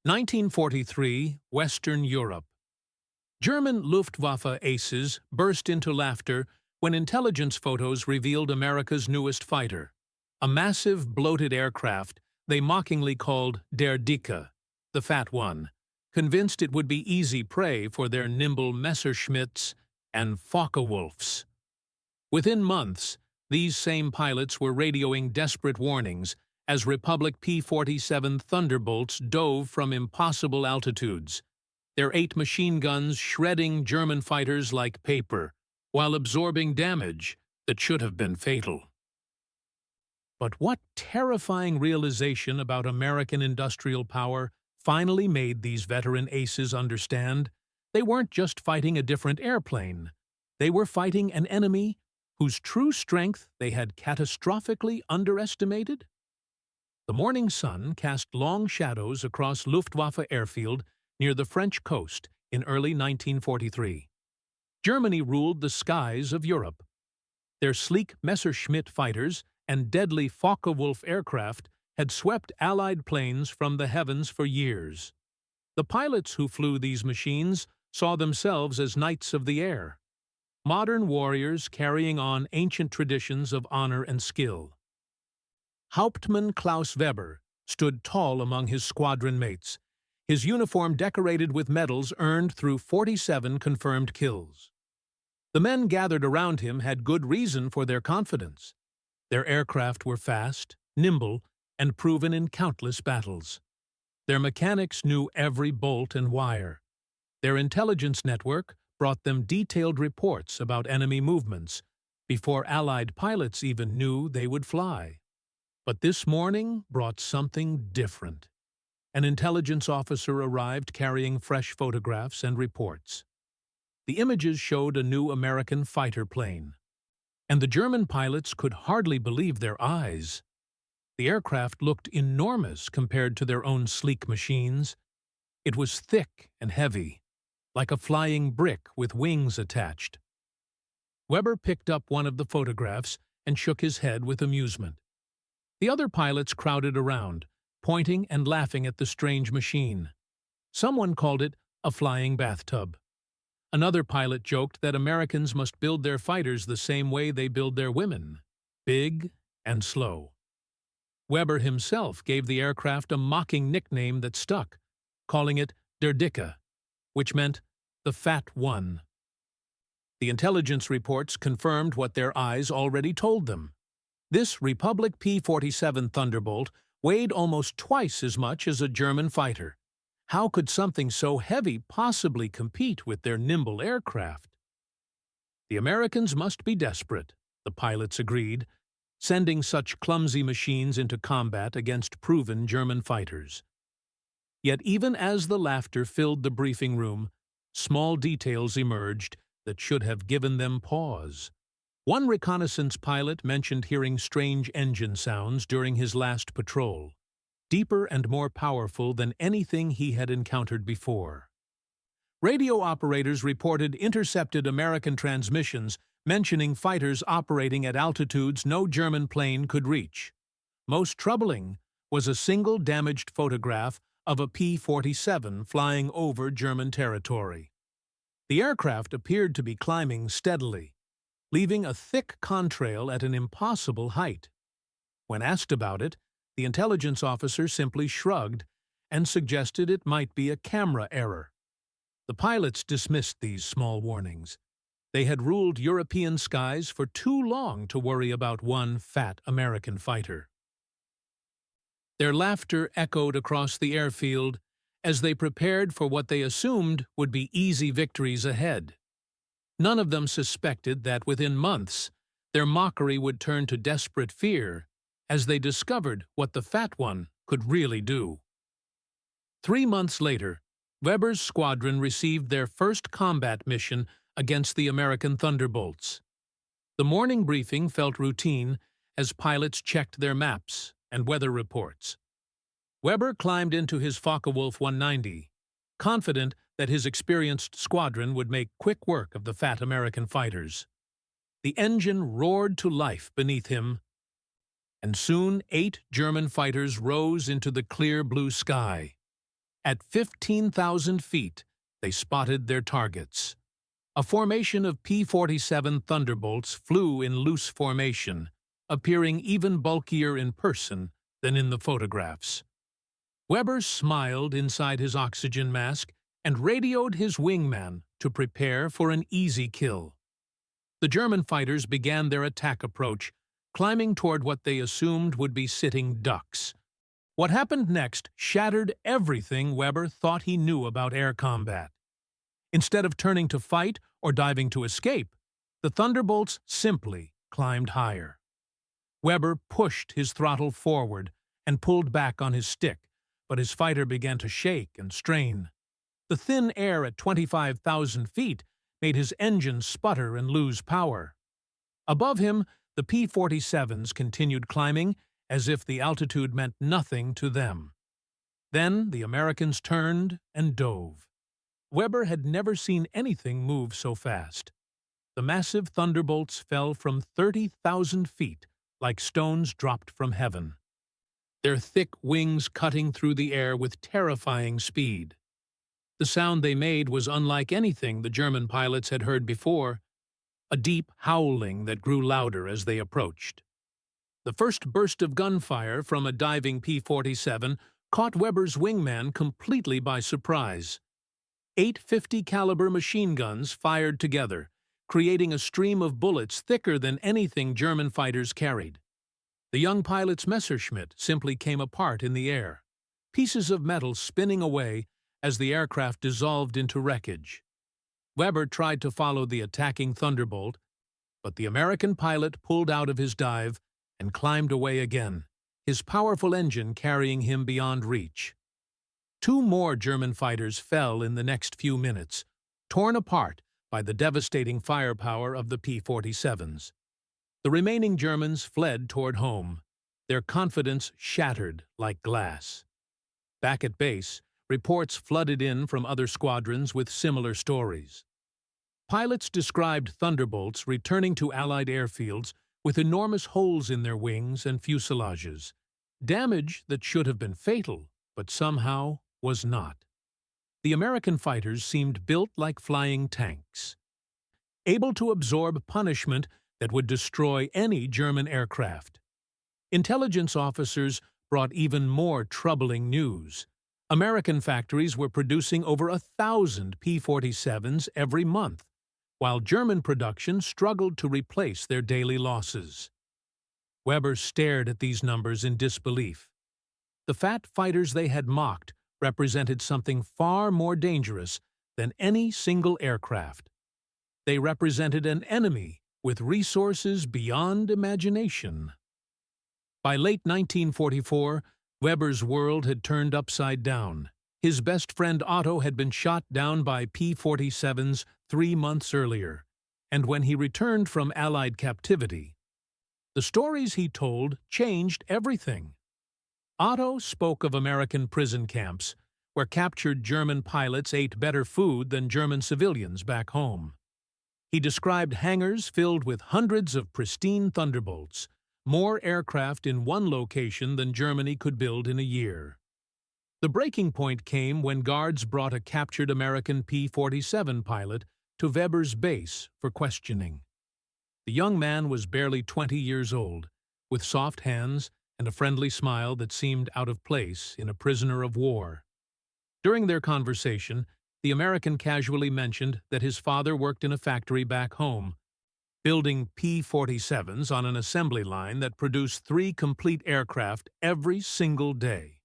1943, Western Europe. German Luftwaffe aces burst into laughter when intelligence photos revealed America's newest fighter, a massive, bloated aircraft they mockingly called Der Dicke, the Fat One, convinced it would be easy prey for their nimble Messerschmitts and Focke-Wulfs. Within months, these same pilots were radioing desperate warnings as Republic P-47 Thunderbolts dove from impossible altitudes, their 8 machine guns shredding German fighters like paper, while absorbing damage that should have been fatal. But what terrifying realization about American industrial power finally made these veteran aces understand they weren't just fighting a different airplane, they were fighting an enemy whose true strength they had catastrophically underestimated? The morning sun cast long shadows across Luftwaffe airfield near the French coast in early 1943. Germany ruled the skies of Europe. Their sleek Messerschmitt fighters and deadly Focke-Wulf aircraft had swept Allied planes from the heavens for years. The pilots who flew these machines saw themselves as knights of the air, modern warriors carrying on ancient traditions of honor and skill. Hauptmann Klaus Weber stood tall among his squadron mates, his uniform decorated with medals earned through 47 confirmed kills. The men gathered around him had good reason for their confidence. Their aircraft were fast, nimble, and proven in countless battles. Their mechanics knew every bolt and wire. Their intelligence network brought them detailed reports about enemy movements before Allied pilots even knew they would fly. But this morning brought something different. An intelligence officer arrived carrying fresh photographs and reports. The images showed a new American fighter plane, and the German pilots could hardly believe their eyes. The aircraft looked enormous compared to their own sleek machines. It was thick and heavy, like a flying brick with wings attached. Weber picked up one of the photographs and shook his head with amusement. The other pilots crowded around, pointing and laughing at the strange machine. Someone called it a flying bathtub. Another pilot joked that Americans must build their fighters the same way they build their women, big and slow. Weber himself gave the aircraft a mocking nickname that stuck, calling it Der Dicke, which meant the Fat One. The intelligence reports confirmed what their eyes already told them. This Republic P-47 Thunderbolt weighed almost twice as much as a German fighter. How could something so heavy possibly compete with their nimble aircraft? The Americans must be desperate, the pilots agreed, sending such clumsy machines into combat against proven German fighters. Yet even as the laughter filled the briefing room, small details emerged that should have given them pause. One reconnaissance pilot mentioned hearing strange engine sounds during his last patrol, deeper and more powerful than anything he had encountered before. Radio operators reported intercepted American transmissions mentioning fighters operating at altitudes no German plane could reach. Most troubling was a single damaged photograph of a P-47 flying over German territory. The aircraft appeared to be climbing steadily, leaving a thick contrail at an impossible height. When asked about it, the intelligence officer simply shrugged and suggested it might be a camera error. The pilots dismissed these small warnings. They had ruled European skies for too long to worry about one fat American fighter. Their laughter echoed across the airfield as they prepared for what they assumed would be easy victories ahead. None of them suspected that within months, their mockery would turn to desperate fear as they discovered what the Fat One could really do. 3 months later, Weber's squadron received their first combat mission against the American Thunderbolts. The morning briefing felt routine as pilots checked their maps and weather reports. Weber climbed into his Focke-Wulf 190, confident that his experienced squadron would make quick work of the fat American fighters. The engine roared to life beneath him, and soon 8 German fighters rose into the clear blue sky. At 15,000 feet, they spotted their targets. A formation of P-47 Thunderbolts flew in loose formation, appearing even bulkier in person than in the photographs. Weber smiled inside his oxygen mask and radioed his wingman to prepare for an easy kill. The German fighters began their attack approach, climbing toward what they assumed would be sitting ducks. What happened next shattered everything Weber thought he knew about air combat. Instead of turning to fight or diving to escape, the Thunderbolts simply climbed higher. Weber pushed his throttle forward and pulled back on his stick, but his fighter began to shake and strain. The thin air at 25,000 feet made his engine sputter and lose power. Above him, the P-47s continued climbing as if the altitude meant nothing to them. Then the Americans turned and dove. Weber had never seen anything move so fast. The massive Thunderbolts fell from 30,000 feet like stones dropped from heaven, their thick wings cutting through the air with terrifying speed. The sound they made was unlike anything the German pilots had heard before, a deep howling that grew louder as they approached. The first burst of gunfire from a diving P-47 caught Weber's wingman completely by surprise. 8 .50 caliber machine guns fired together, creating a stream of bullets thicker than anything German fighters carried. The young pilot's Messerschmitt simply came apart in the air, pieces of metal spinning away as the aircraft dissolved into wreckage. Weber tried to follow the attacking Thunderbolt, but the American pilot pulled out of his dive and climbed away again, his powerful engine carrying him beyond reach. 2 more German fighters fell in the next few minutes, torn apart by the devastating firepower of the P-47s. The remaining Germans fled toward home, their confidence shattered like glass. Back at base, reports flooded in from other squadrons with similar stories. Pilots described Thunderbolts returning to Allied airfields with enormous holes in their wings and fuselages, damage that should have been fatal, but somehow was not. The American fighters seemed built like flying tanks, able to absorb punishment that would destroy any German aircraft. Intelligence officers brought even more troubling news. American factories were producing over 1,000 P-47s every month, while German production struggled to replace their daily losses. Weber stared at these numbers in disbelief. The fat fighters they had mocked represented something far more dangerous than any single aircraft. They represented an enemy with resources beyond imagination. By late 1944, Weber's world had turned upside down. His best friend Otto had been shot down by P-47s 3 months earlier, and when he returned from Allied captivity, the stories he told changed everything. Otto spoke of American prison camps, where captured German pilots ate better food than German civilians back home. He described hangars filled with hundreds of pristine Thunderbolts, more aircraft in one location than Germany could build in a year. The breaking point came when guards brought a captured American P-47 pilot to Weber's base for questioning. The young man was barely 20 years old, with soft hands and a friendly smile that seemed out of place in a prisoner of war. During their conversation, the American casually mentioned that his father worked in a factory back home, building P-47s on an assembly line that produced 3 complete aircraft every single day.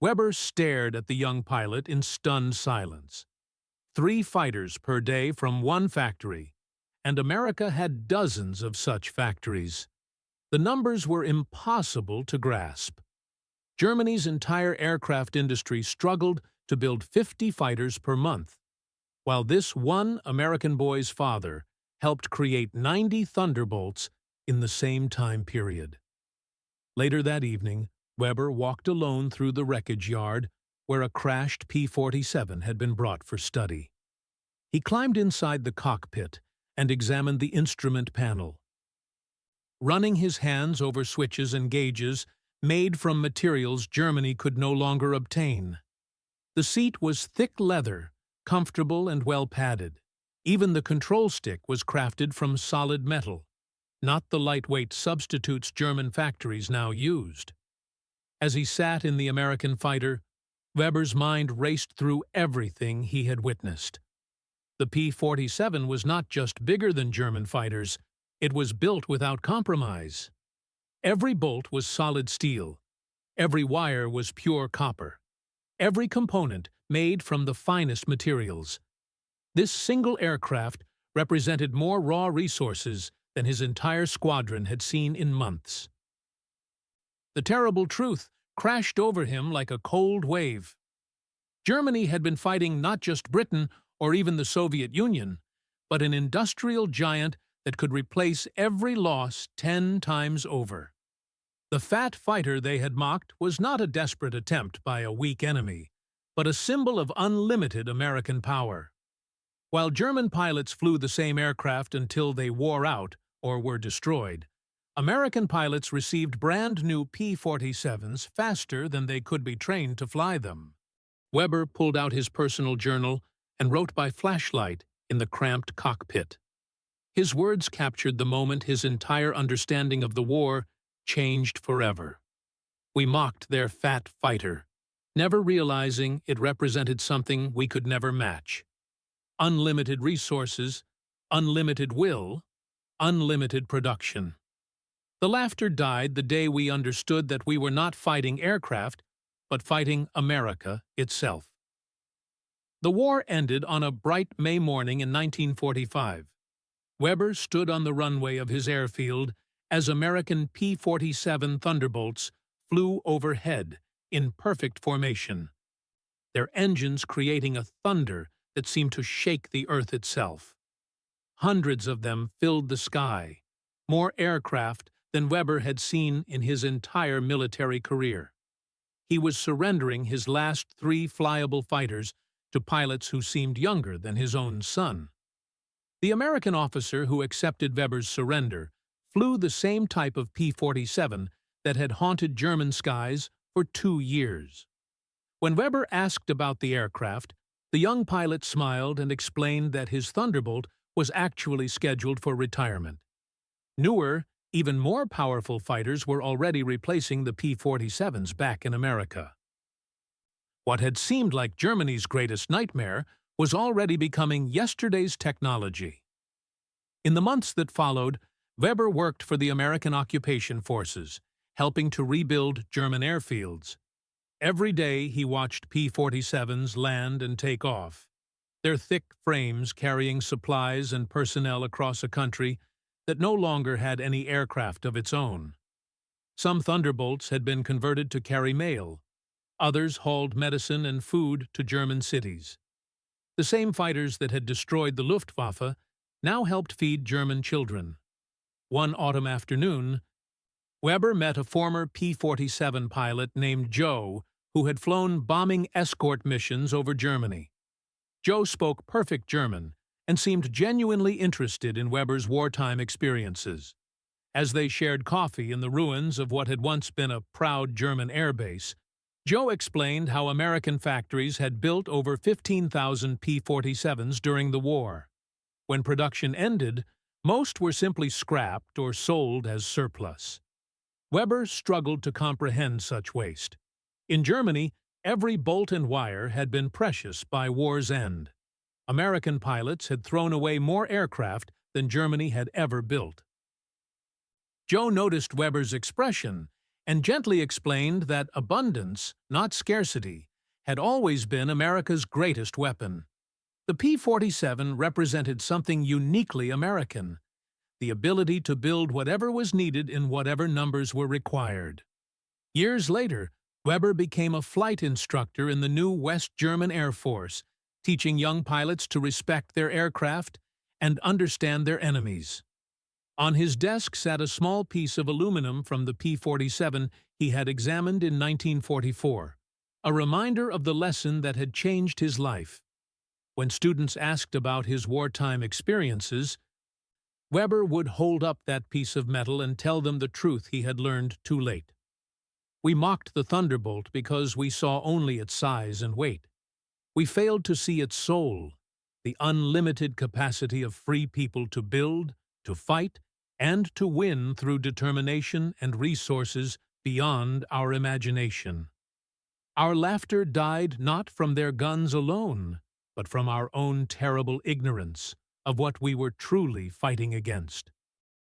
Weber stared at the young pilot in stunned silence. 3 fighters per day from one factory, and America had dozens of such factories. The numbers were impossible to grasp. Germany's entire aircraft industry struggled to build 50 fighters per month, while this one American boy's father helped create 90 Thunderbolts in the same time period. Later that evening, Weber walked alone through the wreckage yard where a crashed P-47 had been brought for study. He climbed inside the cockpit and examined the instrument panel. Running his hands over switches and gauges made from materials Germany could no longer obtain, The seat was thick leather, comfortable and well padded. Even the control stick was crafted from solid metal, not the lightweight substitutes German factories now used. As he sat in the American fighter, Weber's mind raced through everything he had witnessed. The P-47 was not just bigger than German fighters, it was built without compromise. Every bolt was solid steel, every wire was pure copper, every component made from the finest materials. This single aircraft represented more raw resources than his entire squadron had seen in months. The terrible truth crashed over him like a cold wave. Germany had been fighting not just Britain or even the Soviet Union, but an industrial giant that could replace every loss 10 times over. The fat fighter they had mocked was not a desperate attempt by a weak enemy, but a symbol of unlimited American power. While German pilots flew the same aircraft until they wore out or were destroyed, American pilots received brand-new P-47s faster than they could be trained to fly them. Weber pulled out his personal journal and wrote by flashlight in the cramped cockpit. His words captured the moment his entire understanding of the war changed forever. We mocked their fat fighter, never realizing it represented something we could never match. Unlimited resources, unlimited will, unlimited production. The laughter died the day we understood that we were not fighting aircraft, but fighting America itself. The war ended on a bright May morning in 1945. Weber stood on the runway of his airfield as American P-47 Thunderbolts flew overhead in perfect formation, their engines creating a thunder that seemed to shake the earth itself. Hundreds of them filled the sky, more aircraft than Weber had seen in his entire military career. He was surrendering his last 3 flyable fighters to pilots who seemed younger than his own son. The American officer who accepted Weber's surrender flew the same type of P-47 that had haunted German skies for 2 years. When Weber asked about the aircraft, the young pilot smiled and explained that his Thunderbolt was actually scheduled for retirement. Newer, even more powerful fighters were already replacing the P-47s back in America. What had seemed like Germany's greatest nightmare was already becoming yesterday's technology. In the months that followed, Weber worked for the American occupation forces, helping to rebuild German airfields. Every day he watched P-47s land and take off, their thick frames carrying supplies and personnel across a country that no longer had any aircraft of its own. Some Thunderbolts had been converted to carry mail. Others hauled medicine and food to German cities. The same fighters that had destroyed the Luftwaffe now helped feed German children. One autumn afternoon, Weber met a former P-47 pilot named Joe who had flown bombing escort missions over Germany. Joe spoke perfect German and seemed genuinely interested in Weber's wartime experiences. As they shared coffee in the ruins of what had once been a proud German airbase, Joe explained how American factories had built over 15,000 P-47s during the war. When production ended, most were simply scrapped or sold as surplus. Weber struggled to comprehend such waste. In Germany, every bolt and wire had been precious by war's end. American pilots had thrown away more aircraft than Germany had ever built. Joe noticed Weber's expression and gently explained that abundance, not scarcity, had always been America's greatest weapon. The P-47 represented something uniquely American, the ability to build whatever was needed in whatever numbers were required. Years later, Weber became a flight instructor in the new West German Air Force, teaching young pilots to respect their aircraft and understand their enemies. On his desk sat a small piece of aluminum from the P-47 he had examined in 1944, a reminder of the lesson that had changed his life. When students asked about his wartime experiences, Weber would hold up that piece of metal and tell them the truth he had learned too late. We mocked the Thunderbolt because we saw only its size and weight. We failed to see its soul, the unlimited capacity of free people to build, to fight, and to win through determination and resources beyond our imagination. Our laughter died not from their guns alone, but from our own terrible ignorance of what we were truly fighting against.